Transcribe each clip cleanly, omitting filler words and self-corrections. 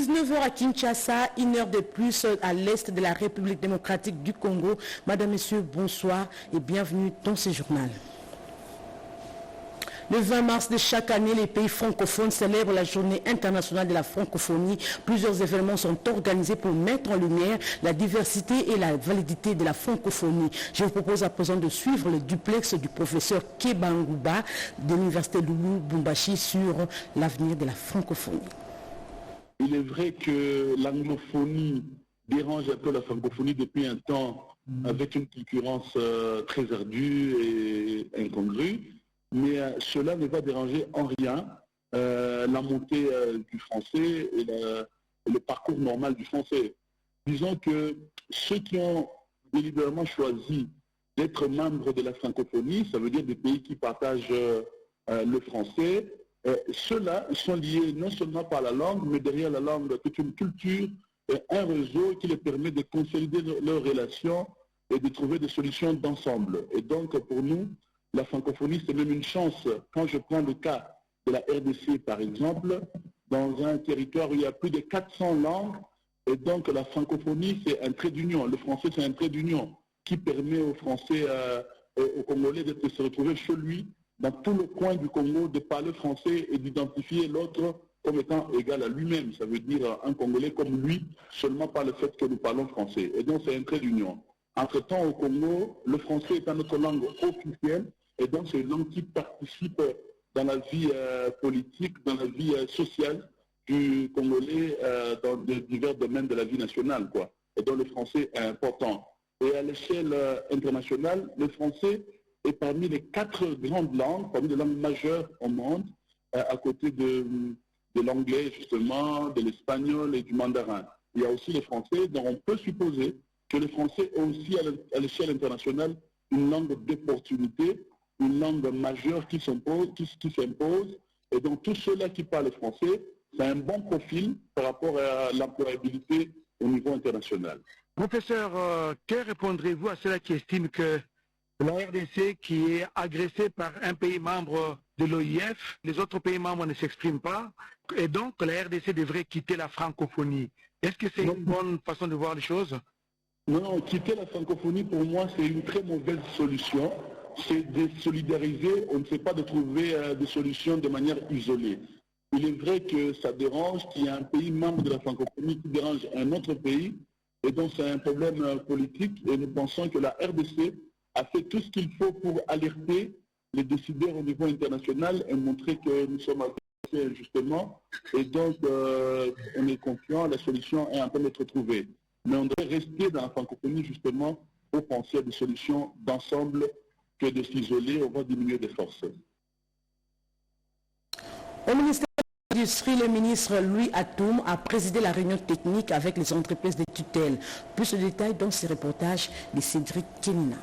19 h à Kinshasa, 1 heure de plus à l'est de la République démocratique du Congo. Madame, Messieurs, bonsoir et bienvenue dans ce journal. Le 20 mars de chaque année, les pays francophones célèbrent la journée internationale de la francophonie. Plusieurs événements sont organisés pour mettre en lumière la diversité et la validité de la francophonie. Je vous propose à présent de suivre le duplex du professeur Kebangouba de l'université Loulou Bumbashi sur l'avenir de la francophonie. Il est vrai que l'anglophonie dérange un peu la francophonie depuis un temps avec une concurrence très ardue et incongrue. Mais cela ne va déranger en rien la montée du français et le parcours normal du français. Disons que ceux qui ont délibérément choisi d'être membres de la francophonie, ça veut dire des pays qui partagent le français, ceux-là sont liés non seulement par la langue, mais derrière la langue, toute une culture, un réseau qui les permet de consolider leurs relations et de trouver des solutions d'ensemble. Et donc pour nous, la francophonie, c'est même une chance. Quand je prends le cas de la RDC, par exemple, dans un territoire où il y a plus de 400 langues, et donc la francophonie, c'est un trait d'union. Le français, c'est un trait d'union qui permet aux Français, aux Congolais de se retrouver chez lui, dans tout le coin du Congo, de parler français et d'identifier l'autre comme étant égal à lui-même. Ça veut dire un Congolais comme lui, seulement par le fait que nous parlons français. Et donc, c'est un trait d'union. Entre-temps, au Congo, le français est notre langue officielle. Et donc, c'est une langue qui participe dans la vie politique, dans la vie sociale du Congolais, dans divers domaines de la vie nationale, quoi. Et donc, le français est important. Et à l'échelle internationale, le français est parmi les 4 grandes langues, parmi les langues majeures au monde, à côté de l'anglais, justement, de l'espagnol et du mandarin. Il y a aussi le français, donc on peut supposer que le français est aussi, à l'échelle internationale, une langue d'opportunité, une langue majeure qui s'impose, et donc tous ceux-là qui parlent français, c'est un bon profil par rapport à l'employabilité au niveau international. Professeur, que répondrez-vous à ceux-là qui estiment que la RDC, qui est agressée par un pays membre de l'OIF, les autres pays membres ne s'expriment pas, et donc la RDC devrait quitter la francophonie? Est-ce que c'est une bonne façon de voir les choses? Non, quitter la francophonie, pour moi, c'est une très mauvaise solution. C'est de solidariser, on ne sait pas de trouver des solutions de manière isolée. Il est vrai que ça dérange qu'il y ait un pays membre de la francophonie qui dérange un autre pays, et donc c'est un problème politique, et nous pensons que la RDC a fait tout ce qu'il faut pour alerter les décideurs au niveau international et montrer que nous sommes agressés justement, et donc on est confiant, la solution est en train d'être trouvée. Mais on devrait rester dans la francophonie justement pour penser à des solutions d'ensemble que de s'isoler, on va diminuer des forces. Au ministère de l'Industrie, le ministre Louis Atoum a présidé la réunion technique avec les entreprises de tutelle. Plus de détails dans ce reportage de Cédric Kenina.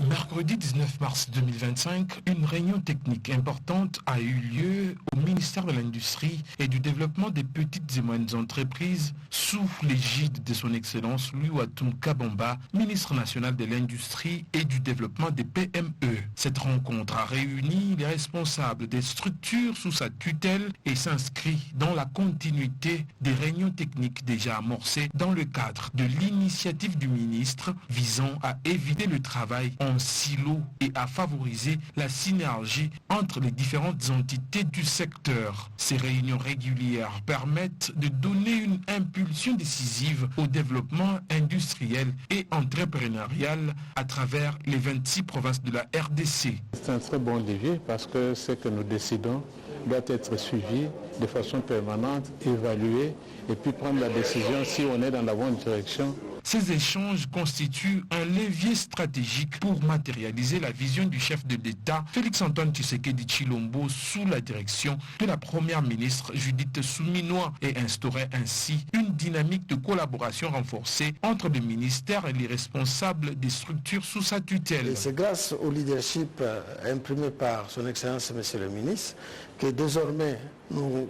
Mercredi 19 mars 2025, une réunion technique importante a eu lieu au ministère de l'Industrie et du Développement des petites et moyennes entreprises sous l'égide de son Excellence Louis Atoum Kabamba, ministre national de l'Industrie et du Développement des PME. Cette rencontre a réuni les responsables des structures sous sa tutelle et s'inscrit dans la continuité des réunions techniques déjà amorcées dans le cadre de l'initiative du ministre visant à éviter le travail en silo et à favoriser la synergie entre les différentes entités du secteur. Ces réunions régulières permettent de donner une impulsion décisive au développement industriel et entrepreneurial à travers les 26 provinces de la RDC. C'est un très bon levier parce que ce que nous décidons doit être suivi de façon permanente, évalué et puis prendre la décision si on est dans la bonne direction. Ces échanges constituent un levier stratégique pour matérialiser la vision du chef de l'État, Félix-Antoine Tshisekedi Tshilombo, sous la direction de la première ministre Judith Souminois, et instaurer ainsi une dynamique de collaboration renforcée entre le ministère et les responsables des structures sous sa tutelle. C'est grâce au leadership imprimé par son Excellence Monsieur le ministre que désormais nous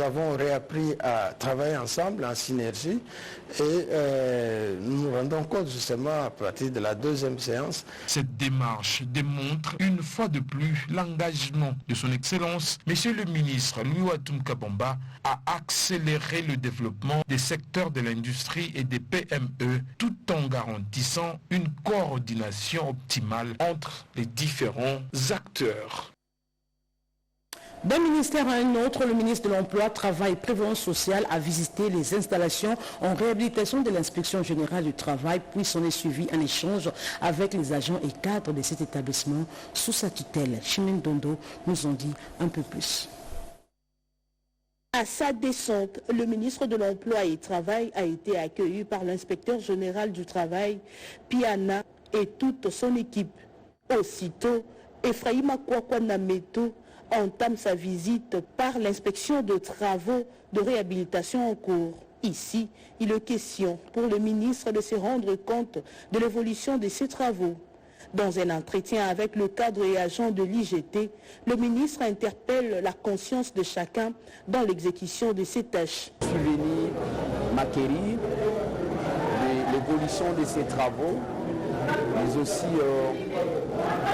avons réappris à travailler ensemble en synergie et nous nous rendons compte justement à partir de la deuxième séance. Cette démarche démontre une fois de plus l'engagement de son Excellence, Monsieur le ministre Louis Ouatoum Kabamba, à accélérer le développement des secteurs de l'industrie et des PME tout en garantissant une coordination optimale entre les différents acteurs. D'un ministère à un autre, le ministre de l'Emploi, Travail et Prévoyance sociale a visité les installations en réhabilitation de l'inspection générale du travail, puis s'en est suivi un échange avec les agents et cadres de cet établissement sous sa tutelle. Chimène Dondo nous en dit un peu plus. À sa descente, le ministre de l'Emploi et du Travail a été accueilli par l'inspecteur général du travail, Piana, et toute son équipe. Aussitôt, Ephraïm Akwakwa Nameto entame sa visite par l'inspection de travaux de réhabilitation en cours. Ici, il est question pour le ministre de se rendre compte de l'évolution de ces travaux. Dans un entretien avec le cadre et agent de l'IGT, le ministre interpelle la conscience de chacun dans l'exécution de ses tâches. Je suis venu m'acquérir de l'évolution de ces travaux, mais aussi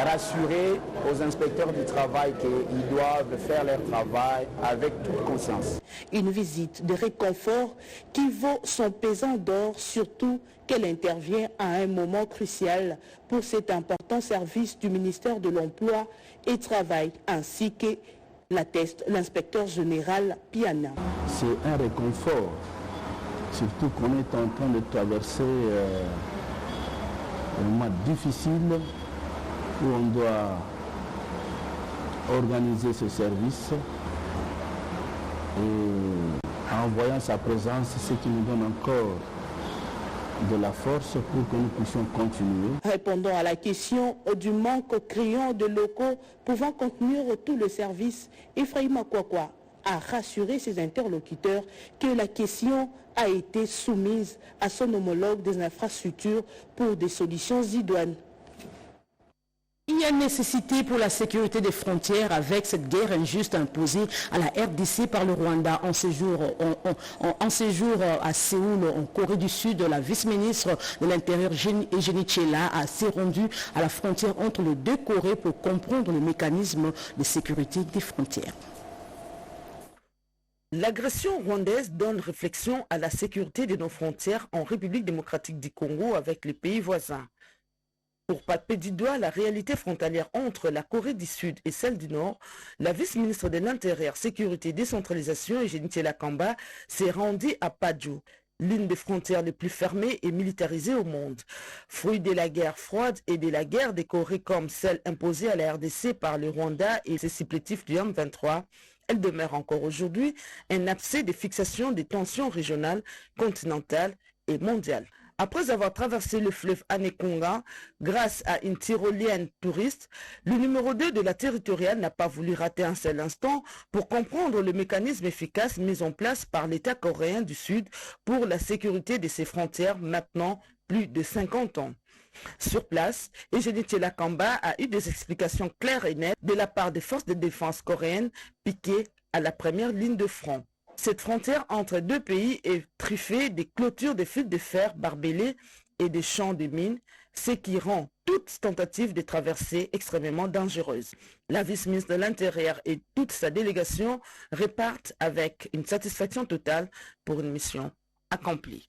rassurer aux inspecteurs du travail qu'ils doivent faire leur travail avec toute conscience. Une visite de réconfort qui vaut son pesant d'or, surtout qu'elle intervient à un moment crucial pour cet important service du ministère de l'Emploi et du Travail, ainsi que l'atteste l'inspecteur général Piana. C'est un réconfort, surtout qu'on est en train de traverser un mois difficile où on doit organiser ce service et en voyant sa présence, ce qui nous donne encore de la force pour que nous puissions continuer. Répondant à la question du manque criant de locaux pouvant contenir tout le service, Ephraïm Akwakwa a rassuré ses interlocuteurs que la question a été soumise à son homologue des infrastructures pour des solutions idoines. Il y a nécessité pour la sécurité des frontières avec cette guerre injuste imposée à la RDC par le Rwanda en séjour à Séoul, en Corée du Sud. La vice-ministre de l'Intérieur, Eugénie Tchela, s'est rendue à la frontière entre les deux Corées pour comprendre le mécanisme de sécurité des frontières. L'agression rwandaise donne réflexion à la sécurité de nos frontières en République démocratique du Congo avec les pays voisins. Pour palper du doigt la réalité frontalière entre la Corée du Sud et celle du Nord, la vice-ministre de l'Intérieur, Sécurité et Décentralisation, Eugénie Tchela-Kamba, s'est rendue à Padjo, l'une des frontières les plus fermées et militarisées au monde. Fruit de la guerre froide et de la guerre des Corées comme celle imposée à la RDC par le Rwanda et ses supplétifs du M23, elle demeure encore aujourd'hui un abcès de fixation des tensions régionales, continentales et mondiales. Après avoir traversé le fleuve Anekonga grâce à une tyrolienne touriste, le numéro 2 de la territoriale n'a pas voulu rater un seul instant pour comprendre le mécanisme efficace mis en place par l'État coréen du Sud pour la sécurité de ses frontières maintenant plus de 50 ans. Sur place, Eugénie Tchela-Kamba a eu des explications claires et nettes de la part des forces de défense coréennes piquées à la première ligne de front. Cette frontière entre deux pays est truffée des clôtures de fils de fer barbelés et des champs de mines, ce qui rend toute tentative de traversée extrêmement dangereuse. La vice-ministre de l'Intérieur et toute sa délégation repartent avec une satisfaction totale pour une mission accomplie.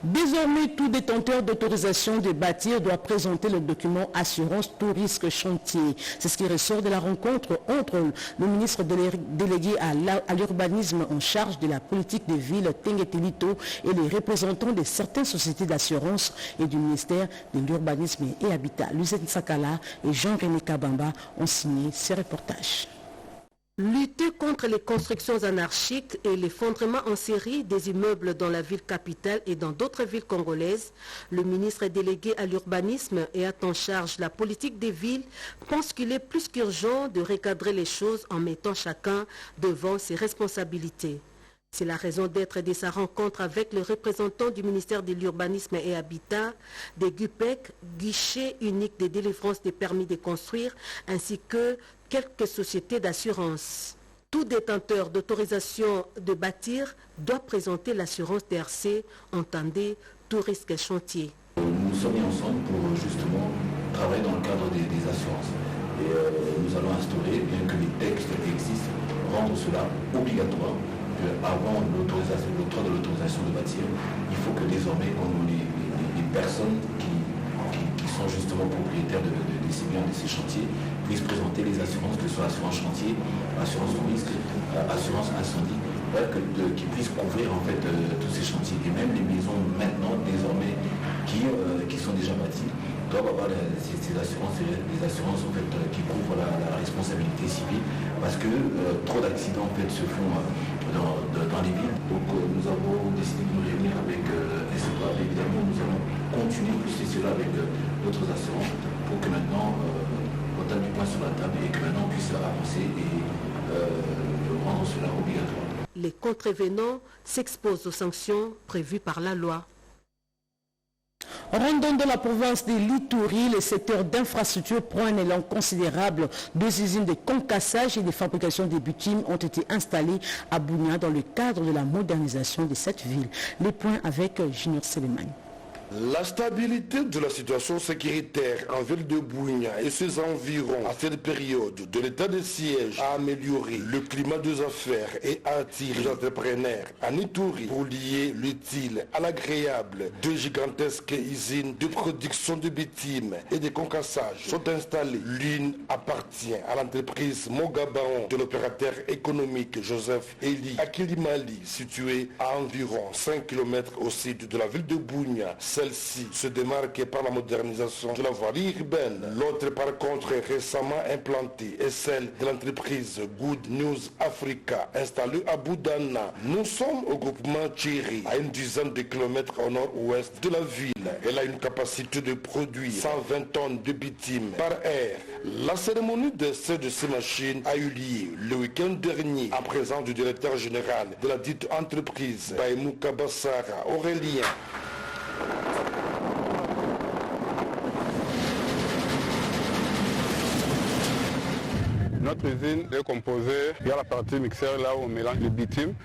Désormais, tout détenteur d'autorisation de bâtir doit présenter le document assurance tout risque chantier. C'est ce qui ressort de la rencontre entre le ministre délégué à l'urbanisme en charge de la politique des villes, Tengetelito, et les représentants de certaines sociétés d'assurance et du ministère de l'urbanisme et habitat. Lucette Sakala et Jean-René Kabamba ont signé ces reportages. Lutter contre les constructions anarchiques et l'effondrement en série des immeubles dans la ville capitale et dans d'autres villes congolaises, le ministre délégué à l'urbanisme et à en charge la politique des villes pense qu'il est plus qu'urgent de recadrer les choses en mettant chacun devant ses responsabilités. C'est la raison d'être de sa rencontre avec le représentant du ministère de l'Urbanisme et Habitat, des GUPEC, guichet unique de délivrance des permis de construire, ainsi que quelques sociétés d'assurance. Tout détenteur d'autorisation de bâtir doit présenter l'assurance DRC, entendez tout risque chantier. Nous sommes mis ensemble pour justement travailler dans le cadre des assurances. Et nous allons instaurer, bien que les textes existent, rendre cela obligatoire. Avant l'octroi de l'autorisation de bâtir, il faut que désormais les personnes qui sont justement propriétaires de ces biens, de ces chantiers, puissent présenter les assurances, que ce soit assurance chantier, assurance risque, assurance incendie, qui puissent couvrir en fait tous ces chantiers. Et même les maisons maintenant désormais qui sont déjà bâties doivent avoir ces assurances, des assurances en fait, qui couvrent la responsabilité civile, parce que trop d'accidents en fait, se font dans les villes. Donc nous avons décidé de nous réunir avec SEPA. Évidemment, nous allons continuer pousser cela avec d'autres assurances pour que maintenant on tape du poing sur la table et que maintenant on puisse avancer et rendre cela obligatoire. Les contrevenants s'exposent aux sanctions prévues par la loi. Rendons dans la province de l'Ituri, le secteur d'infrastructure prend un élan considérable. 2 usines de concassage et de fabrication des bitumes ont été installées à Bunia dans le cadre de la modernisation de cette ville. Les points avec Junior Selemani. La stabilité de la situation sécuritaire en ville de Bunia et ses environs à cette période de l'état de siège a amélioré le climat des affaires et a attiré les entrepreneurs en Ituri pour lier l'utile à l'agréable. 2 gigantesques usines de production de bitume et de concassage sont installées. L'une appartient à l'entreprise Mogabaon de l'opérateur économique Joseph Eli à Kilimali, située à environ 5 km au sud de la ville de Bunia. Celle-ci se démarque par la modernisation de la voirie urbaine. L'autre, par contre, est récemment implantée est celle de l'entreprise Good News Africa, installée à Boudana. Nous sommes au groupement Thierry, à une dizaine de kilomètres au nord-ouest de la ville. Elle a une capacité de produire 120 tonnes de bitume par heure. La cérémonie d'essai de ces machines a eu lieu le week-end dernier en présence du directeur général de la dite entreprise, Baïmou Kabassara Aurélien. Notre usine est composée, il y a la partie mixeur là où on mélange le bitume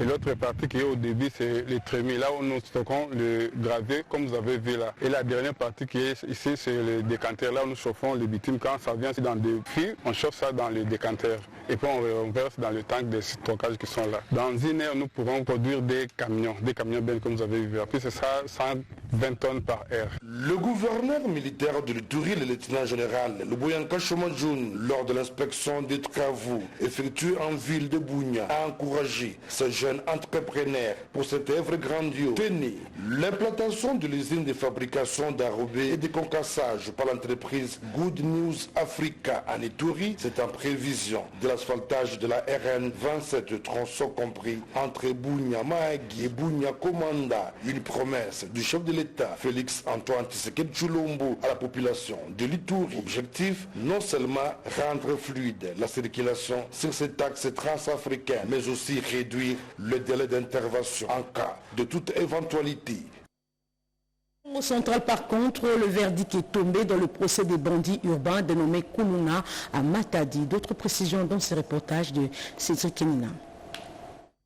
et l'autre partie qui est au début c'est les trémies, là où nous stockons le gravier comme vous avez vu là. Et la dernière partie qui est ici c'est le décanteur, là où nous chauffons le bitume. Quand ça vient dans des fils, on chauffe ça dans le décanteur et puis on verse dans le tank de stockage qui sont là. Dans une heure nous pouvons produire des camions bien comme vous avez vu. Puis c'est ça, 120 tonnes par heure. Le gouverneur militaire de l'Ituri, le lieutenant général Luboyanka Chomadjoun, lors de l'inspection des travaux effectués en ville de Bunia, a encouragé ces jeunes entrepreneurs pour cette œuvre grandiose. Tenez, l'implantation de l'usine de fabrication d'arrobés et de concassage par l'entreprise Good News Africa en Ituri, c'est en prévision de l'asphaltage de la RN 27 tronçons compris entre Bunia Mahagi et Bunia Komanda. Une promesse du chef de l'État, Félix Antoine Tshisekedi Tshilombo, à la population de l'Ituri. Objectif, non seulement rendre fluide la circulation sur cet axe transafricain, mais aussi réduire le délai d'intervention en cas de toute éventualité. Au central, par contre, le verdict est tombé dans le procès des bandits urbains dénommé Kounouna à Matadi. D'autres précisions dans ce reportage de Cédric Kenina.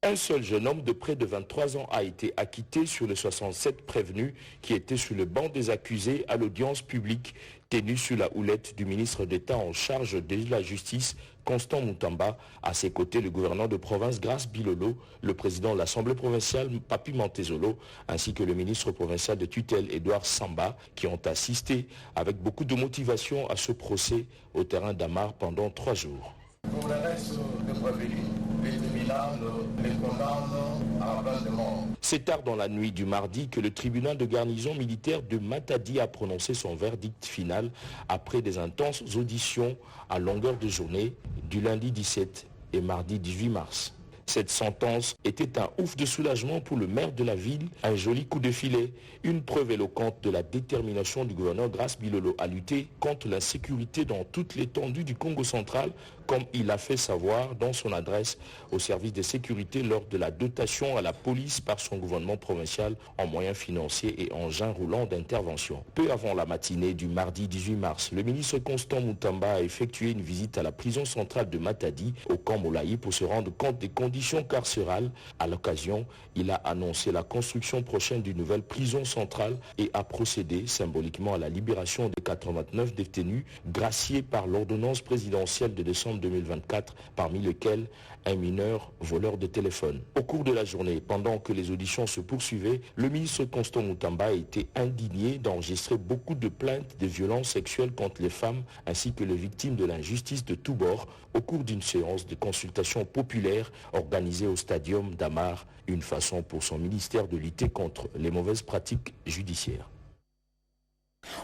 Un seul jeune homme de près de 23 ans a été acquitté sur les 67 prévenus qui étaient sur le banc des accusés à l'audience publique tenue sous la houlette du ministre d'État en charge de la justice, Constant Moutamba. À ses côtés, le gouverneur de province, Grace Bilolo, le président de l'Assemblée provinciale, Papi Montezolo, ainsi que le ministre provincial de tutelle, Edouard Samba, qui ont assisté avec beaucoup de motivation à ce procès au terrain d'Amar pendant 3 jours. Pour le reste des prévenus, les tribunaux les condamnent à peine de mort. C'est tard dans la nuit du mardi que le tribunal de garnison militaire de Matadi a prononcé son verdict final après des intenses auditions à longueur de journée du lundi 17 et mardi 18 mars. Cette sentence était un ouf de soulagement pour le maire de la ville, un joli coup de filet, une preuve éloquente de la détermination du gouverneur Grace Bilolo à lutter contre l'insécurité dans toute l'étendue du Congo central, comme il a fait savoir dans son adresse au service de sécurité lors de la dotation à la police par son gouvernement provincial en moyens financiers et engins roulants d'intervention. Peu avant la matinée du mardi 18 mars, le ministre Constant Moutamba a effectué une visite à la prison centrale de Matadi au camp Molaï pour se rendre compte des conditions carcérales. À l'occasion, il a annoncé la construction prochaine d'une nouvelle prison centrale et a procédé symboliquement à la libération des 89 détenus graciés par l'ordonnance présidentielle de décembre 2024, parmi lesquels un mineur voleur de téléphone. Au cours de la journée, pendant que les auditions se poursuivaient, le ministre Constant Moutamba a été indigné d'enregistrer beaucoup de plaintes de violences sexuelles contre les femmes ainsi que les victimes de l'injustice de tous bords au cours d'une séance de consultation populaire organisée au stadium d'Amar, une façon pour son ministère de lutter contre les mauvaises pratiques judiciaires.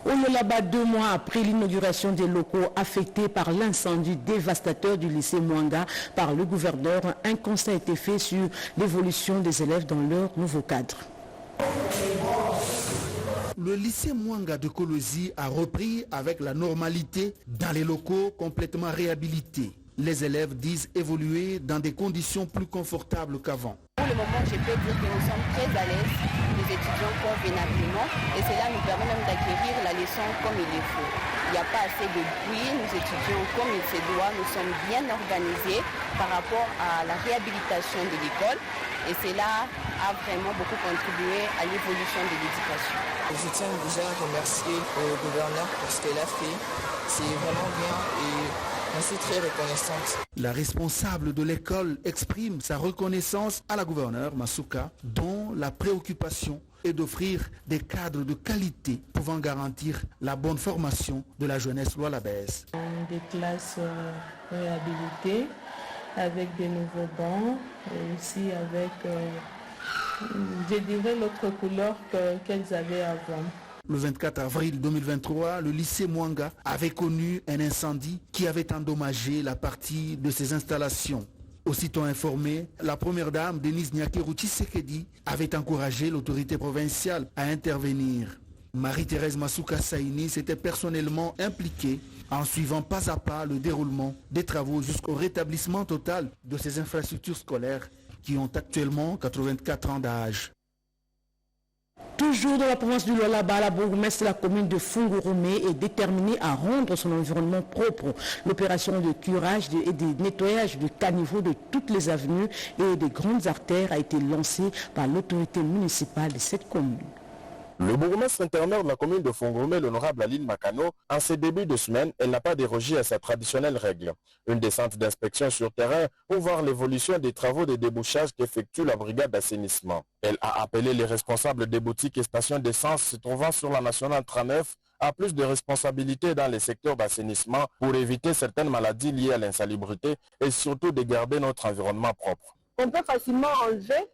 Au Yolaba, 2 mois après l'inauguration des locaux affectés par l'incendie dévastateur du lycée Mwanga par le gouverneur, un constat a été fait sur l'évolution des élèves dans leur nouveau cadre. Le lycée Mwanga de Kolosi a repris avec la normalité dans les locaux complètement réhabilités. Les élèves disent évoluer dans des conditions plus confortables qu'avant. Pour le moment, je peux dire que nous sommes très à l'aise, nous étudions convenablement et cela nous permet même d'acquérir la leçon comme il le faut. Il n'y a pas assez de bruit, nous étudions comme il se doit, nous sommes bien organisés par rapport à la réhabilitation de l'école et cela a vraiment beaucoup contribué à l'évolution de l'éducation. Je tiens déjà à remercier le gouverneur pour ce qu'elle a fait. C'est vraiment bien et je suis très reconnaissante. La responsable de l'école exprime sa reconnaissance à la gouverneure Masuka, dont la préoccupation est d'offrir des cadres de qualité pouvant garantir la bonne formation de la jeunesse lualabaise. Des classes réhabilitées avec des nouveaux bancs et aussi avec, je dirais, l'autre couleur qu'elles avaient avant. Le 24 avril 2023, le lycée Mwanga avait connu un incendie qui avait endommagé la partie de ses installations. Aussitôt informée, la première dame, Denise Nyakeru Tshisekedi, avait encouragé l'autorité provinciale à intervenir. Marie-Thérèse Masuka Saini s'était personnellement impliquée en suivant pas à pas le déroulement des travaux jusqu'au rétablissement total de ces infrastructures scolaires qui ont actuellement 84 ans d'âge. Toujours dans la province du Lualaba, la bourgmestre de la commune de Fungurumé est déterminée à rendre son environnement propre. L'opération de curage et de nettoyage de caniveaux de toutes les avenues et des grandes artères a été lancée par l'autorité municipale de cette commune. Le bourgmestre intérimaire de la commune de Fungurumé, l'honorable Aline Makano, en ces débuts de semaine, elle n'a pas dérogé à sa traditionnelle règle. Une descente d'inspection sur terrain pour voir l'évolution des travaux de débouchage qu'effectue la brigade d'assainissement. Elle a appelé les responsables des boutiques et stations d'essence se trouvant sur la nationale 39 à plus de responsabilités dans les secteurs d'assainissement pour éviter certaines maladies liées à l'insalubrité et surtout de garder notre environnement propre. On peut facilement enlever,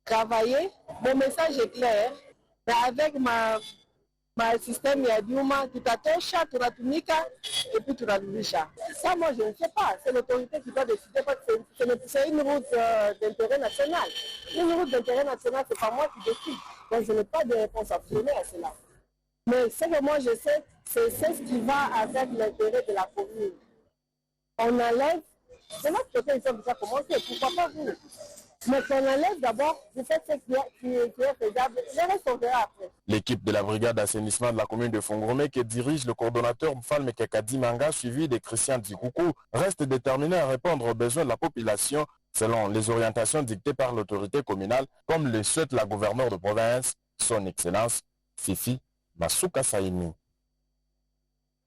travailler. Mon message est clair. Avec ma système ya Biuma, tutatosha, turatumika et puis turarudisha. Ça, moi, je ne sais pas. C'est l'autorité qui doit décider parce que c'est une route d'intérêt national. Une route d'intérêt national, c'est pas moi qui décide. Donc, je n'ai pas de réponse à fournir à cela. Mais ce que moi, je sais, c'est ce qui va avec l'intérêt de la commune. On enlève, c'est notre côté, ils ont déjà commencé. Pourquoi pas vous? Mais qu'on enlève d'abord, vous faites ce qui est faisable, le reste on verra après. L'équipe de la brigade d'assainissement de la commune de Fungurumé, que dirige le coordonnateur Mfalme Kekadi Manga, suivi de Christian Dikoukou, reste déterminé à répondre aux besoins de la population selon les orientations dictées par l'autorité communale, comme le souhaite la gouverneure de province, son excellence Fifi Masuka Saini.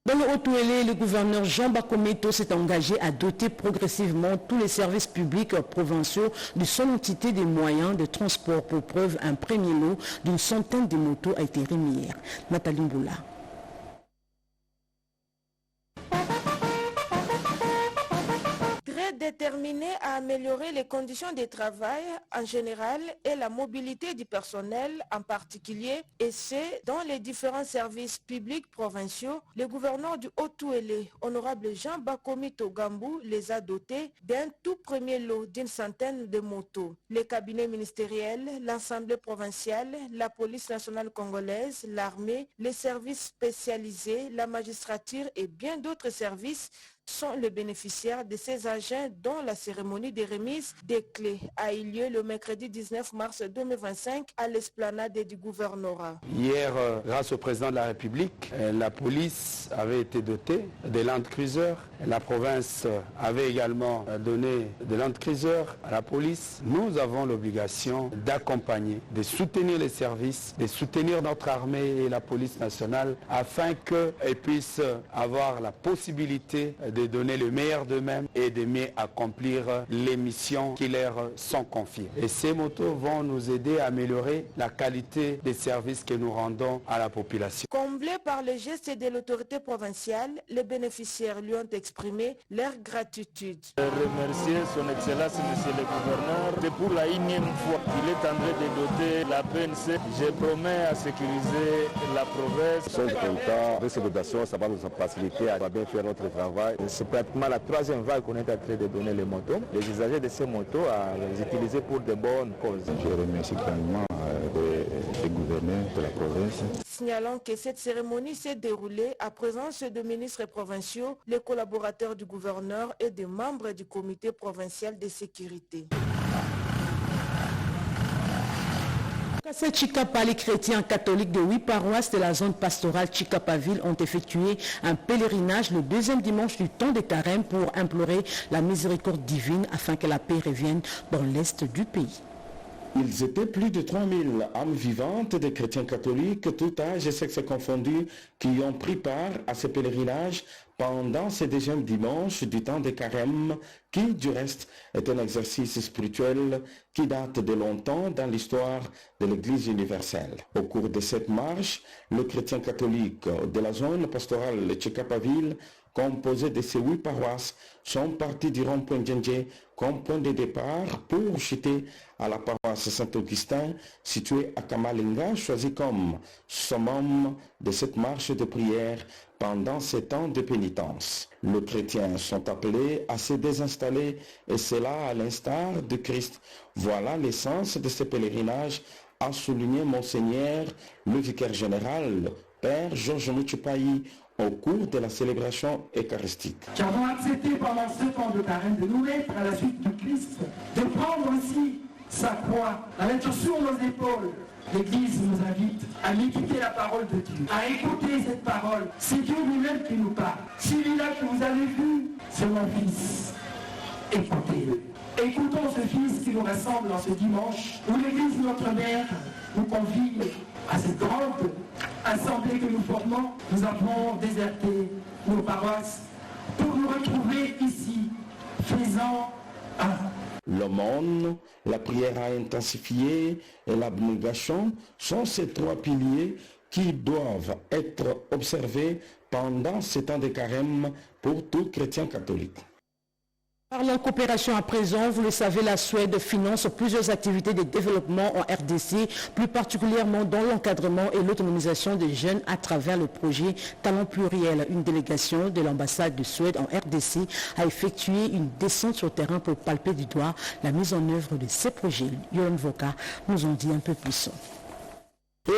Dans le Haut-Ouélé, le gouverneur Jean Bakometo s'est engagé à doter progressivement tous les services publics provinciaux de son entité des moyens de transport. Pour preuve, un premier lot d'une centaine de motos a été remis hier. Nathalie Mboula. déterminé à améliorer les conditions de travail en général et la mobilité du personnel en particulier, et c'est dans les différents services publics provinciaux. Le gouverneur du Haut-Touélé, honorable Jean Bakomi Togambou, les a dotés d'un tout premier lot d'une centaine de motos. Les cabinets ministériels, l'Assemblée provinciale, la police nationale congolaise, l'armée, les services spécialisés, la magistrature et bien d'autres services sont les bénéficiaires de ces agents dont la cérémonie de remise des clés a eu lieu le mercredi 19 mars 2025 à l'esplanade du gouvernorat. Hier, grâce au président de la République, la police avait été dotée de Land Cruiser. La province avait également donné de Land Cruiser à la police. Nous avons l'obligation d'accompagner, de soutenir les services, de soutenir notre armée et la police nationale afin qu'elles puissent avoir la possibilité de donner le meilleur d'eux-mêmes et de mieux accomplir les missions qui leur sont confiées. Et ces motos vont nous aider à améliorer la qualité des services que nous rendons à la population. Comblés par le geste de l'autorité provinciale, les bénéficiaires lui ont exprimé leur gratitude. Remercier son Excellence, Monsieur le Gouverneur, c'est pour la énième fois qu'il est en train de doter la PNC. Je promets à sécuriser la province. Nous sommes contents de ces dotations, ça va nous faciliter à bien faire notre travail. C'est pratiquement la troisième vague qu'on est en train de donner les motos. Les usagers de ces motos à les utiliser pour de bonnes causes. Je remercie grandement les gouverneurs de la province. Signalant que cette cérémonie s'est déroulée à présence de ministres provinciaux, les collaborateurs du gouverneur et des membres du comité provincial de sécurité. À Chikapa, les chrétiens catholiques de 8 paroisses de la zone pastorale Chikapa-Ville ont effectué un pèlerinage le deuxième dimanche du temps des carême pour implorer la miséricorde divine afin que la paix revienne dans l'est du pays. Ils étaient plus de 3000 âmes vivantes des chrétiens catholiques, tout âge et sexe confondus, qui ont pris part à ce pèlerinage pendant ce deuxième dimanche du temps des carême, qui, du reste, est un exercice spirituel qui date de longtemps dans l'histoire de l'Église universelle. Au cours de cette marche, les chrétiens catholiques de la zone pastorale de Chikapa-Ville, composé de ces 8 paroisses, sont partis du rond-point Djendje comme point de départ pour chuter à la paroisse Saint-Augustin située à Kamalinga, choisie comme summum de cette marche de prière pendant ces temps de pénitence. Les chrétiens sont appelés à se désinstaller et cela à l'instar de Christ. Voilà l'essence de ce pèlerinage, a souligné Monseigneur le vicaire général, Père Georges Mouchupayi, au cours de la célébration eucharistique. Qui avons accepté pendant ce temps de carême de nous mettre à la suite du Christ, de prendre aussi sa croix, à mettre sur nos épaules. L'Église nous invite à écouter la parole de Dieu, à écouter cette parole. C'est Dieu lui-même qui nous parle. Celui-là que vous avez vu, c'est mon Fils. Écoutez-le. Écoutons ce Fils qui nous rassemble en ce dimanche, où l'Église, notre Mère, nous convie à cette grande assemblée que nous formons. Nous avons déserté nos paroisses pour nous retrouver ici, faisant un. L'aumône, la prière à intensifier et l'abnégation sont ces 3 piliers qui doivent être observés pendant ces temps de carême pour tout chrétien catholique. Parlons coopération à présent, vous le savez, la Suède finance plusieurs activités de développement en RDC, plus particulièrement dans l'encadrement et l'autonomisation des jeunes à travers le projet Talent Pluriel. Une délégation de l'ambassade de Suède en RDC a effectué une descente sur le terrain pour palper du doigt la mise en œuvre de ces projets. Yoran Voka nous en dit un peu plus.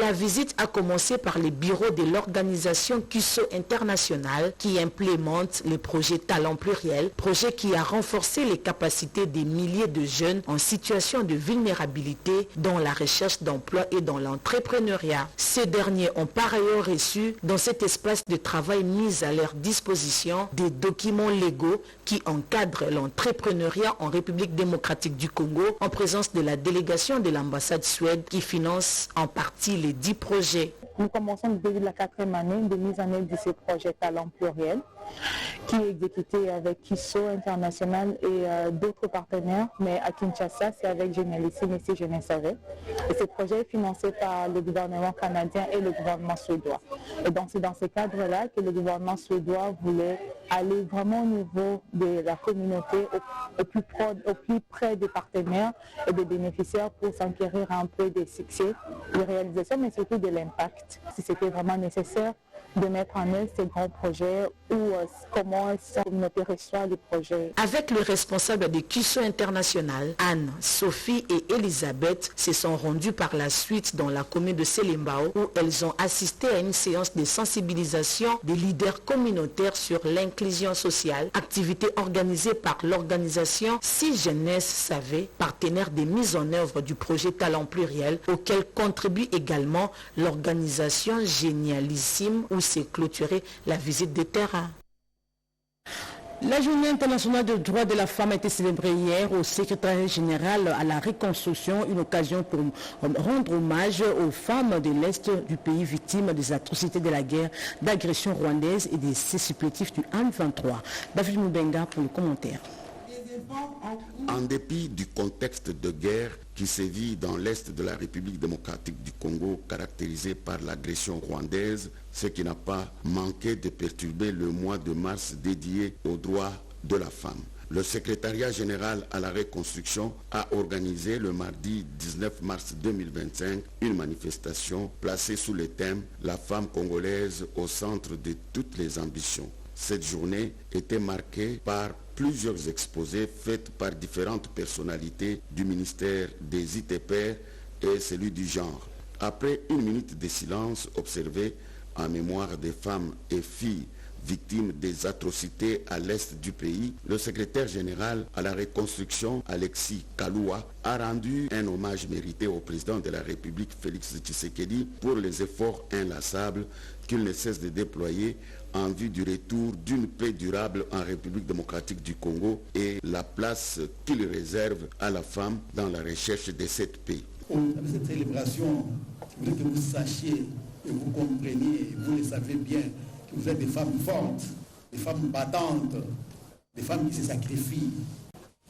La visite a commencé par les bureaux de l'organisation CUSO International qui implémente le projet Talent Pluriel, projet qui a renforcé les capacités des milliers de jeunes en situation de vulnérabilité dans la recherche d'emploi et dans l'entrepreneuriat. Ces derniers ont par ailleurs reçu dans cet espace de travail mis à leur disposition des documents légaux qui encadrent l'entrepreneuriat en République démocratique du Congo en présence de la délégation de l'ambassade suède qui finance en partie les 10 projets. Nous commençons le début de la 4e année de mise en œuvre de ce projet Talent Pluriel. qui est exécuté avec Kiso International et d'autres partenaires. Mais à Kinshasa, c'est avec Génialissime ici, je ne savais. Et ce projet est financé par le gouvernement canadien et le gouvernement suédois. Et donc c'est dans ce cadre-là que le gouvernement suédois voulait aller vraiment au niveau de la communauté, au plus près des partenaires et des bénéficiaires pour s'enquérir un peu des succès, des réalisations, mais surtout de l'impact. Si c'était vraiment nécessaire de mettre en œuvre ces grands projets ou comment la communauté reçoit les projets. Avec le responsable de Kiso International, Anne, Sophie et Elisabeth se sont rendues par la suite dans la commune de Selembao où elles ont assisté à une séance de sensibilisation des leaders communautaires sur l'inclusion sociale, activité organisée par l'organisation Si Jeunesse Savait, partenaire des mises en œuvre du projet Talent Pluriel, auquel contribue également l'organisation Génialissime où s'est clôturée la visite des terrains. La journée internationale des droits de la femme a été célébrée hier au secrétariat général à la reconstruction, une occasion pour rendre hommage aux femmes de l'Est du pays victimes des atrocités de la guerre, d'agression rwandaise et des supplétifs du M23. David Moubenga pour le commentaire. En dépit du contexte de guerre qui sévit dans l'est de la République démocratique du Congo, caractérisé par l'agression rwandaise, ce qui n'a pas manqué de perturber le mois de mars dédié aux droits de la femme. Le secrétariat général à la reconstruction a organisé le mardi 19 mars 2025 une manifestation placée sous le thème « La femme congolaise au centre de toutes les ambitions ». Cette journée était marquée par plusieurs exposés faits par différentes personnalités du ministère des ITPR et celui du genre. Après une minute de silence observé en mémoire des femmes et filles victimes des atrocités à l'est du pays, le secrétaire général à la reconstruction, Alexis Kaloua, a rendu un hommage mérité au président de la République, Félix Tshisekedi, pour les efforts inlassables qu'il ne cesse de déployer en vue du retour d'une paix durable en République démocratique du Congo et la place qu'il réserve à la femme dans la recherche de cette paix. Avec cette célébration, je voulais que vous sachiez, que vous compreniez, vous le savez bien, que vous êtes des femmes fortes, des femmes battantes, des femmes qui se sacrifient,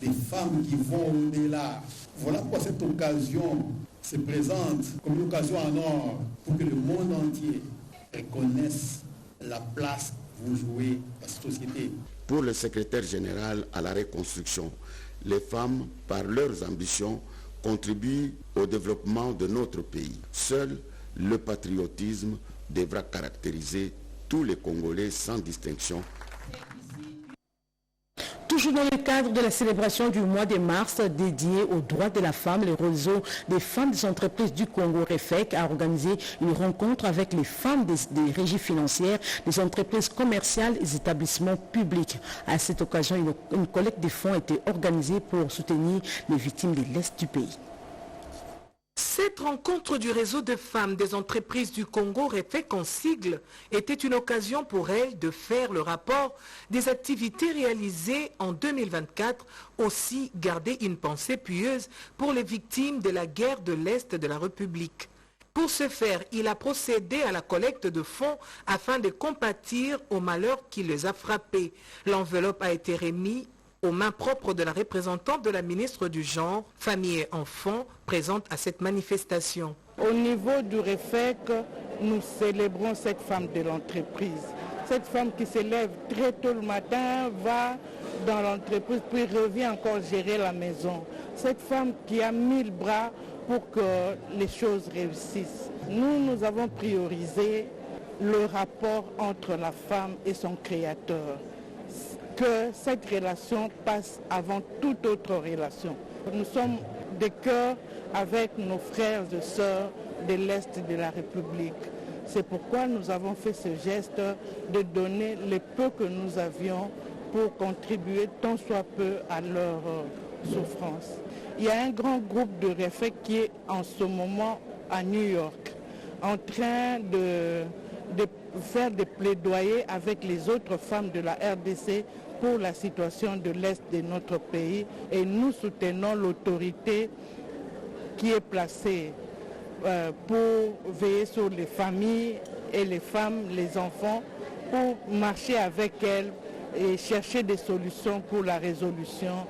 des femmes qui vont au-delà. Voilà pourquoi cette occasion se présente comme une occasion en or pour que le monde entier reconnaisse la place que vous jouez dans cette société. Pour le secrétaire général à la reconstruction, les femmes, par leurs ambitions, contribuent au développement de notre pays. Seul le patriotisme devra caractériser tous les Congolais sans distinction. Toujours dans le cadre de la célébration du mois de mars dédié aux droits de la femme, le réseau des femmes des entreprises du Congo REFEC a organisé une rencontre avec les femmes des régies financières, des entreprises commerciales et des établissements publics. À cette occasion, une collecte de fonds a été organisée pour soutenir les victimes de l'Est du pays. Cette rencontre du réseau de femmes des entreprises du Congo, REFEC en sigle, était une occasion pour elles de faire le rapport des activités réalisées en 2024, aussi garder une pensée pieuse pour les victimes de la guerre de l'Est de la République. Pour ce faire, il a procédé à la collecte de fonds afin de compatir au malheur qui les a frappés. L'enveloppe a été remise aux mains propres de la représentante de la ministre du Genre, Famille et Enfants, présente à cette manifestation. Au niveau du REFEC, nous célébrons cette femme de l'entreprise. Cette femme qui se lève très tôt le matin, va dans l'entreprise, puis revient encore gérer la maison. Cette femme qui a 1000 bras pour que les choses réussissent. Nous avons priorisé le rapport entre la femme et son créateur. Que cette relation passe avant toute autre relation. Nous sommes de cœur avec nos frères et sœurs de l'Est de la République. C'est pourquoi nous avons fait ce geste de donner le peu que nous avions pour contribuer tant soit peu à leur souffrance. Il y a un grand groupe de REFEC qui est en ce moment à New York en train de faire des plaidoyers avec les autres femmes de la RDC pour la situation de l'Est de notre pays et nous soutenons l'autorité qui est placée pour veiller sur les familles et les femmes, les enfants pour marcher avec elles et chercher des solutions pour la résolution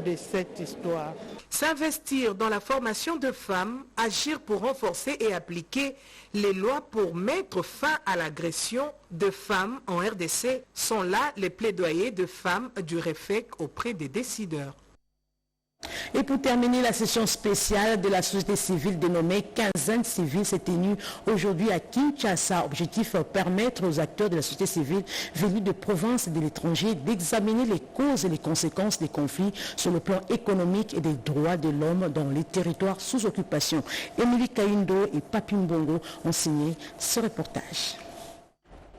de cette histoire. S'investir dans la formation de femmes, agir pour renforcer et appliquer les lois pour mettre fin à l'agression de femmes en RDC sont là les plaidoyers de femmes du REFEC auprès des décideurs. Et pour terminer, la session spéciale de la société civile dénommée Quinzaine civile s'est tenue aujourd'hui à Kinshasa. Objectif permettre aux acteurs de la société civile venus de province et de l'étranger d'examiner les causes et les conséquences des conflits sur le plan économique et des droits de l'homme dans les territoires sous occupation. Émilie Kaindo et Papi Mbongo ont signé ce reportage.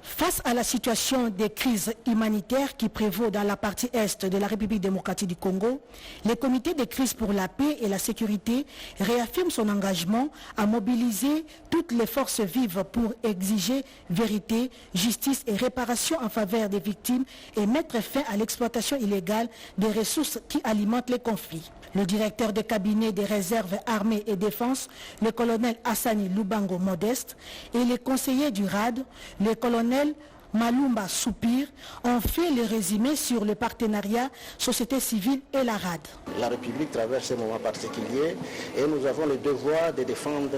Face à la situation des crises humanitaires qui prévaut dans la partie est de la République démocratique du Congo, le comité de crise pour la paix et la sécurité réaffirme son engagement à mobiliser toutes les forces vives pour exiger vérité, justice et réparation en faveur des victimes et mettre fin à l'exploitation illégale des ressources qui alimentent les conflits. Le directeur de cabinet des réserves armées et défense, le colonel Hassani Lubango Modeste, et les conseillers du RAD, le colonel Malumba Soupir, ont fait le résumé sur le partenariat société civile et la RAD. La République traverse un moment particulier et nous avons le devoir de défendre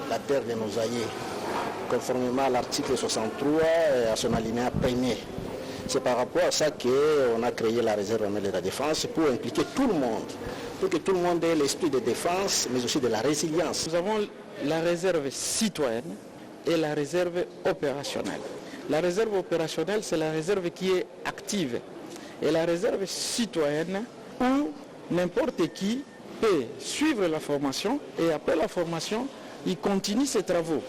la terre de nos aïeux, conformément à l'article 63 et à son alinéa premier. C'est par rapport à ça qu'on a créé la réserve armée de la défense pour impliquer tout le monde, pour que tout le monde ait l'esprit de défense, mais aussi de la résilience. Nous avons la réserve citoyenne et la réserve opérationnelle. La réserve opérationnelle, c'est la réserve qui est active. Et la réserve citoyenne, où n'importe qui peut suivre la formation et après la formation, il continue ses travaux.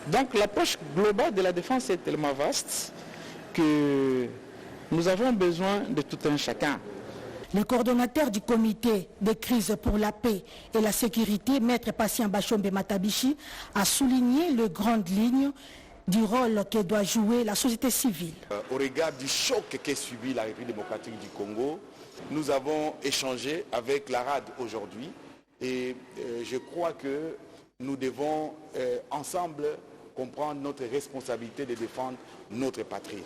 Donc l'approche globale de la défense est tellement vaste que nous avons besoin de tout un chacun. Le coordonnateur du comité de crise pour la paix et la sécurité, Maître Patient Bachombe Matabishi, a souligné les grandes lignes du rôle que doit jouer la société civile. Au regard du choc qu'a subi la République démocratique du Congo, nous avons échangé avec la RAD aujourd'hui et je crois que nous devons ensemble comprendre notre responsabilité de défendre notre patrie.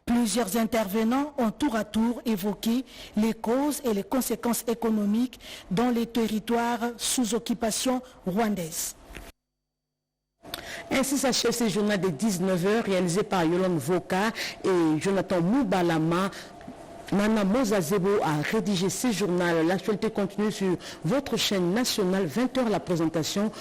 Plusieurs intervenants ont tour à tour évoqué les causes et les conséquences économiques dans les territoires sous occupation rwandaise. Ainsi s'achève ce journal de 19h réalisé par Yolande Voka et Jonathan Moubalama. Nana Mozazebo a rédigé ce journal. L'actualité continue sur votre chaîne nationale, 20h la présentation.